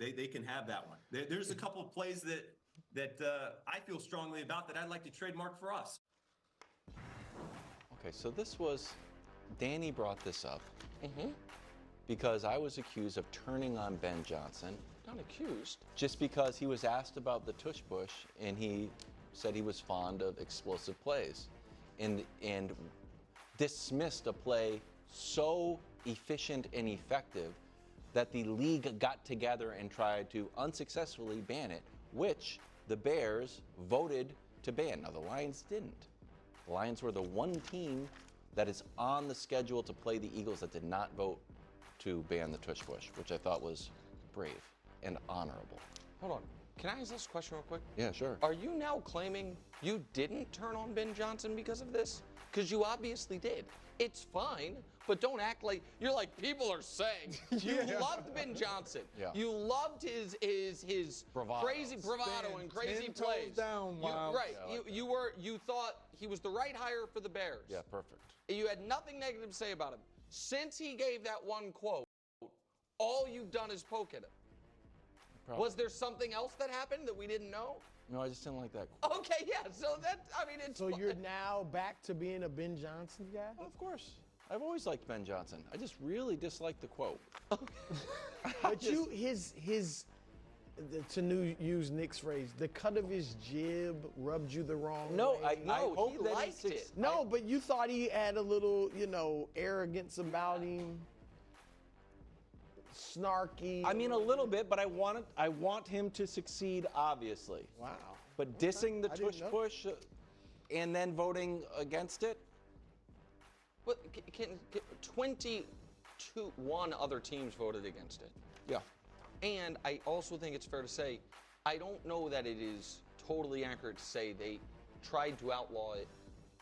They can have that one. There's a couple of plays that I feel strongly about that I'd like to trademark for us. Okay, so this was, Danny brought this up because I was accused of turning on Ben Johnson. Not accused. Just because he was asked about the tush push and he said he was fond of explosive plays and dismissed a play so efficient and effective that the league got together and tried to unsuccessfully ban it, which the Bears voted to ban. Now, the Lions didn't. The Lions were the one team that is on the schedule to play the Eagles that did not vote to ban the tush push, which I thought was brave and honorable. Hold on. Can I ask this question real quick? Yeah, sure. Are you now claiming you didn't turn on Ben Johnson because of this? Because you obviously did. It's fine, but don't act like you're like people are saying. You loved Ben Johnson. Yeah. You loved his crazy bravado and crazy plays. Down, wow. Right. Yeah, you thought he was the right hire for the Bears. Yeah, perfect. You had nothing negative to say about him. Since he gave that one quote, all you've done is poke at him. Probably. Was there something else that happened that we didn't know? No, I just didn't like that quote. Okay, yeah. So that, I mean, it's. So you're now back to being a Ben Johnson guy? Well, of course. I've always liked Ben Johnson. I just really dislike the quote. But to use Nick's phrase, the cut of his jib rubbed you the wrong way. I hope he that liked it. No, but you thought he had a little, arrogance about him. Snarky. I mean, a little bit, but I want him to succeed, obviously. Wow. But dissing the I didn't tush know. push and then voting against it? But can 21 other teams voted against it. Yeah. And I also think it's fair to say, I don't know that it is totally accurate to say they tried to outlaw it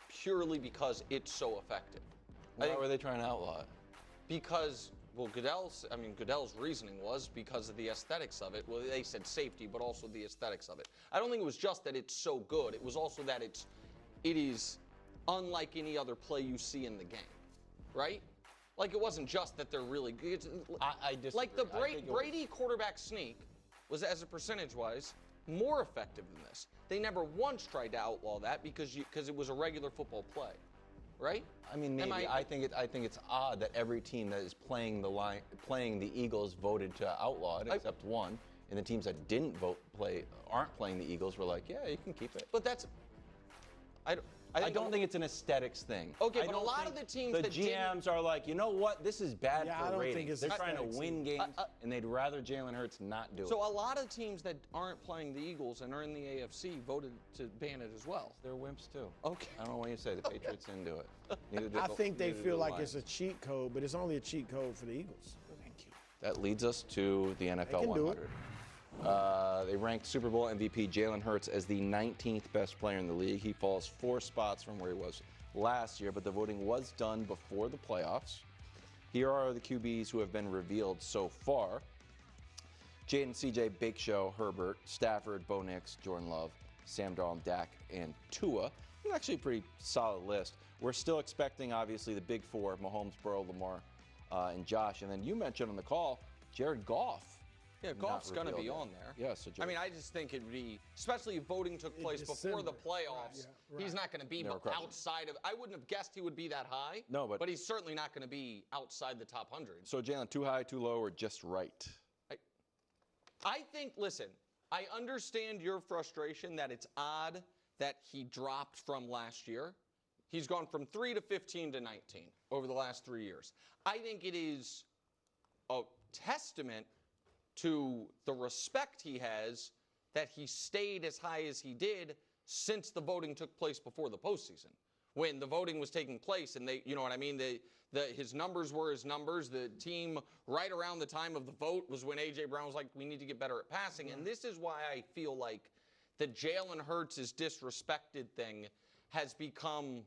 purely because it's so effective. Why were they trying to outlaw it? Because, well, Goodell's reasoning was because of the aesthetics of it. Well, they said safety, but also the aesthetics of it. I don't think it was just that it's so good. It was also that it is unlike any other play you see in the game, right? Like, it wasn't just that they're really good. I disagree. Like the Brady quarterback sneak was, as a percentage-wise, more effective than this. They never once tried to outlaw that because it was a regular football play, right? I mean, maybe. I think it's odd that every team that is playing the Eagles voted to outlaw it, except one. And the teams that aren't playing the Eagles were like, yeah, you can keep it. But that's. I don't think it's an aesthetics thing. Okay, but a lot of the teams the that GMs are like, you know what? This is bad Yeah, I for don't think ratings. it's They're trying to aesthetics. win games, and they'd rather Jalen Hurts not do it. So a lot of teams that aren't playing the Eagles and are in the AFC voted to ban it as well. They're wimps too. Okay. I don't know what you say. The Patriots didn't do it. I think they feel like it's a cheat code, but it's only a cheat code for the Eagles. Thank you. That leads us to the NFL can do 100. They ranked Super Bowl MVP Jalen Hurts as the 19th best player in the league. He falls 4 spots from where he was last year, but the voting was done before the playoffs. Here are the QBs who have been revealed so far. Jaden, CJ, Bake Show, Herbert, Stafford, Bo Nix, Jordan Love, Sam Darnold, Dak, and Tua. It's actually a pretty solid list. We're still expecting, obviously, the big four, Mahomes, Burrow, Lamar, and Josh. And then you mentioned on the call, Jared Goff. Yeah, Goff's going to be on there. Yeah, so I mean, I just think it'd be, especially if voting took place before the playoffs, Right. he's not going to be outside of, I wouldn't have guessed he would be that high. No, but he's certainly not going to be outside the top 100. So, Jalen, too high, too low, or just right? I think, listen, I understand your frustration that it's odd that he dropped from last year. He's gone from 3 to 15 to 19 over the last 3 years. I think it is a testament to the respect he has that he stayed as high as he did since the voting took place before the postseason. When the voting was taking place and they, you know what I mean, his numbers were his numbers. The team right around the time of the vote was when A.J. Brown was like, we need to get better at passing. And this is why I feel like the Jalen Hurts is disrespected thing has become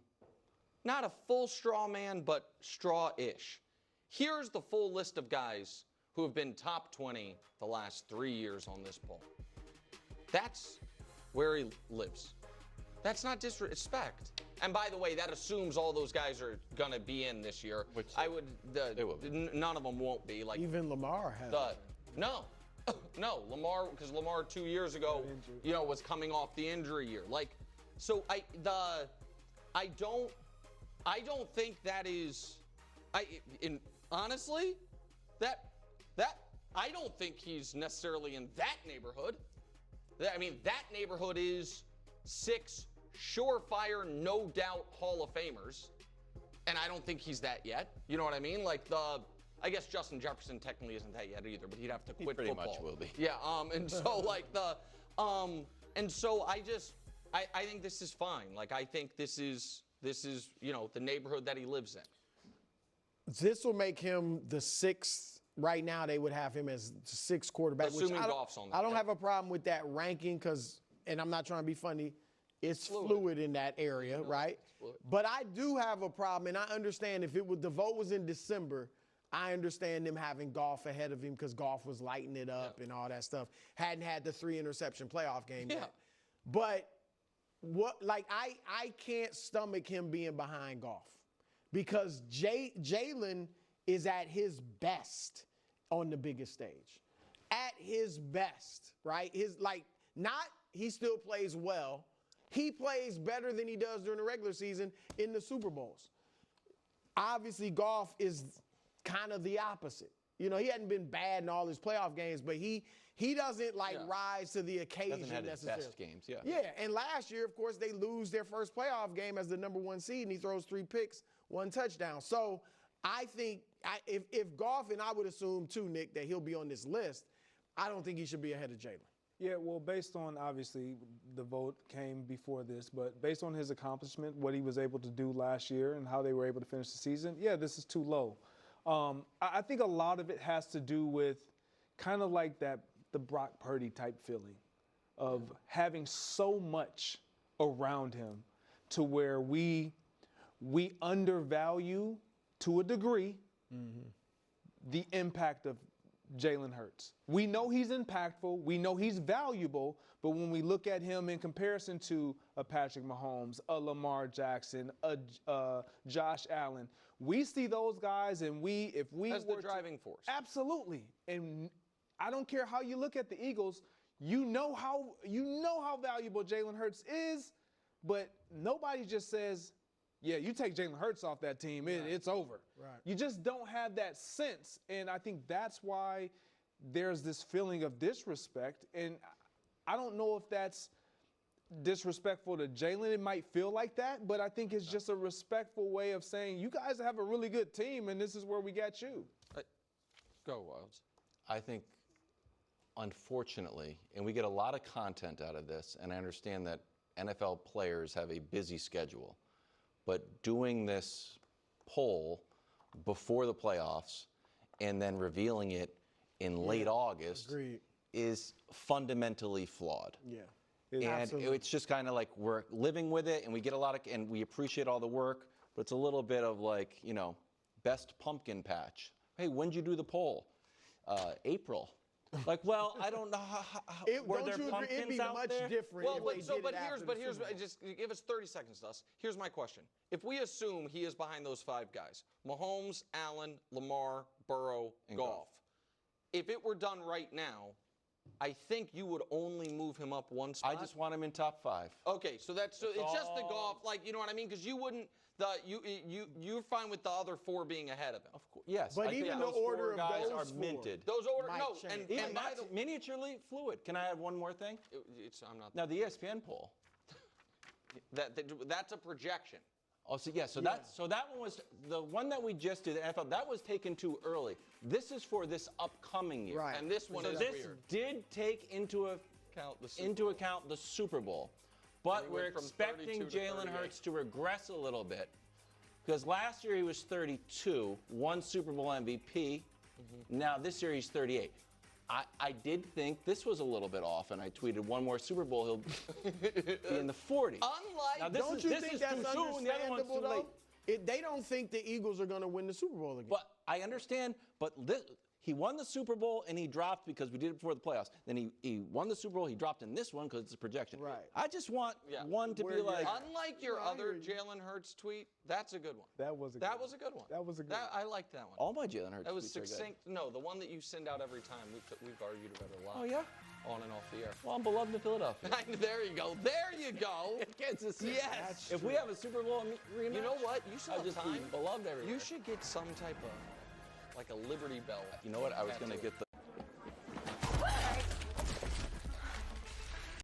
not a full straw man, but straw-ish. Here's the full list of guys who have been top 20 the last 3 years on this poll. That's where he lives. That's not disrespect. And by the way, that assumes all those guys are going to be in this year. Which none of them won't be. Like Even Lamar has. no. No, Lamar, because Lamar 2 years ago, was coming off the injury year. So I don't think that is, honestly, that I don't think he's necessarily in that neighborhood. I mean, that neighborhood is 6 surefire, no doubt Hall of Famers, and I don't think he's that yet. You know what I mean? I guess Justin Jefferson technically isn't that yet either, but he'd have to quit pretty football. much will be. Yeah. And so I think this is fine. I think this is the neighborhood that he lives in. This will make him the 6th. Right now, they would have him as the 6th quarterback. Assuming Goff's on that. I don't have a problem with that ranking and I'm not trying to be funny, it's fluid in that area, right? But I do have a problem, and I understand if the vote was in December, I understand them having Goff ahead of him because Goff was lighting it up and all that stuff. Hadn't had the 3-interception playoff game yet. But I can't stomach him being behind Goff because Jalen is at his best on the biggest stage. At his best, right? He still plays well. He plays better than he does during the regular season in the Super Bowls. Obviously, Goff is kind of the opposite. He hadn't been bad in all his playoff games, but he doesn't rise to the occasion Hasn't had his necessarily. best games, yeah. Yeah, and last year, of course, they lose their first playoff game as the number 1 seed, and he throws 3 picks, 1 touchdown. So I think if Goff, and I would assume too, Nick, that he'll be on this list, I don't think he should be ahead of Jalen. Yeah, well, based on, obviously, the vote came before this, but based on his accomplishment, what he was able to do last year and how they were able to finish the season, yeah, this is too low. I think a lot of it has to do with kind of like the Brock Purdy type feeling of having so much around him to where we undervalue, to a degree, the impact of Jalen Hurts. We know he's impactful. We know he's valuable. But when we look at him in comparison to a Patrick Mahomes, a Lamar Jackson, a Josh Allen, we see those guys, and if we as were the driving force. Absolutely. And I don't care how you look at the Eagles. You know how valuable Jalen Hurts is, but nobody just says, yeah, you take Jalen Hurts off that team, it's over. Right. You just don't have that sense, and I think that's why there's this feeling of disrespect, and I don't know if that's disrespectful to Jalen. It might feel like that, but I think it's just a respectful way of saying, you guys have a really good team, and this is where we got you. Go, Wilds. I think, unfortunately, and we get a lot of content out of this, and I understand that NFL players have a busy schedule, but doing this poll before the playoffs and then revealing it in late August is fundamentally flawed. Yeah. And it's just kind of like we're living with it, and we get and we appreciate all the work, but it's a little bit of best pumpkin patch. Hey, when'd you do the poll? April. Well, I don't know how were there pumpkins it'd be out much there? Different. Well, here's just give us 30 seconds, Dust. Here's my question: if we assume he is behind those 5 guys, Mahomes, Allen, Lamar, Burrow, and Goff, if it were done right now, I think you would only move him up 1 spot. I just want him in top 5. Okay, so it's just the Goff, you know what I mean? Because you wouldn't. You're fine with the other 4 being ahead of him. Of course, yes. But I even think the those order 4 of guys those are 4 minted. Those order might no, change. and by that's the miniaturely fluid. Can I add one more thing? I'm not. Now the ESPN poll. That's a projection. Oh, so that one was the one that we just did. The NFL that was taken too early. This is for this upcoming year. Right. And this one is this weird. did take into account the Super Bowl, but We we're went from expecting 32 to Jalen 38. Hurts to regress a little bit because last year he was 32, 1 Super Bowl MVP. Now this year he's 38. I did think this was a little bit off, and I tweeted one more Super Bowl he'll be in the 40s. Unlike, Don't you think that's too soon. The other one's understandable, too late. though? They don't think the Eagles are going to win the Super Bowl again. But I understand, but he won the Super Bowl and he dropped because we did it before the playoffs. Then he won the Super Bowl, he dropped in this one because it's a projection. Right. I just want one to Where be you're like, at. Unlike your other Jalen Hurts tweet, that's a good one. That was a That was a good one. That was a good one. I like that one. all my Jalen Hurts That was tweets are good. succinct. No, the one that you send out every time. We've argued about it a lot. Oh, yeah? On and off the air. Well, I'm beloved in Philadelphia. There you go. There you go. Kansas City. Yes. If we have a Super Bowl rematch, You know what? You still I'll have just time. be beloved everywhere. You should get some type of, like a Liberty Bell. You know what? I was going to tattoo. get